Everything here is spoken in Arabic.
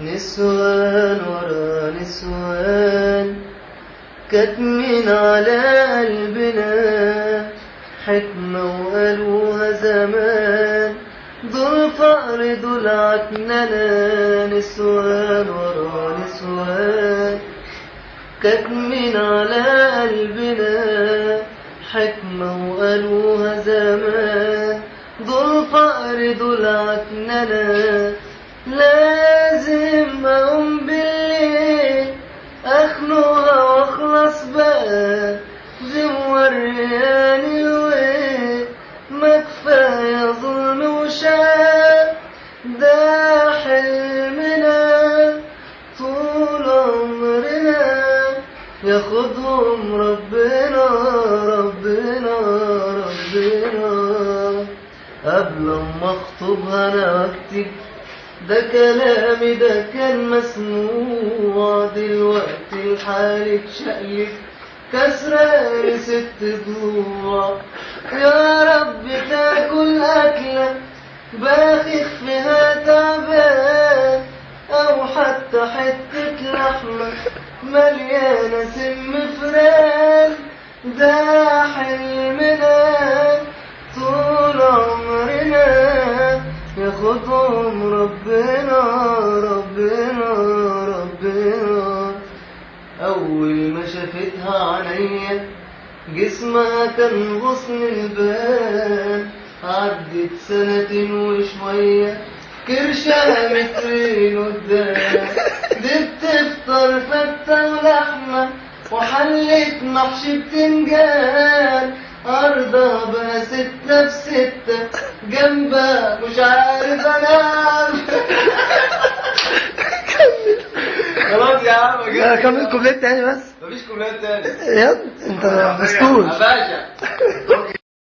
نسوان ورا نسوان كاتمين على قلبنا حكمة وقالوها زمان، دول فقر دول عكننا. نسوان ورا نسوان كاتمين على قلبنا حكمة وقالوها زمان، دول فقر دول عكننا. لازم اقوم بالليل اخنقها واخلص بقى، دي مورياني الويل ما كفاية ظلم وشقى. ده حلمنا طول عمرنا ياخدهم ربنا ربنا ربنا. قبل ما اخطبها انا واكتب ده كلامي ده كان مسموع، دلوقتي الحال اتشقلب كسران 6 ضلوع. يا رب تاكل أكلة باخخ فيها تعبان، أو حتى حتة لحمة مليانة سم فران. ده حلمنا طول عمرنا ياخدهم ربنا ربنا ربنا. أول ما شافتها عينيا جسمها كان غصن البان، عدت 2 سنين وشوية كرشها 2 متر قدام. دي بتفطر فتة ولحمة وحلة محشي بتنجان، أرضها بقى 6 في 6 جنبها مش عارف أنام. خلاص يا عم لا كمل كوبليت تاني بس. مفيش كوبلات تاني يا انت مسطول. يا باشا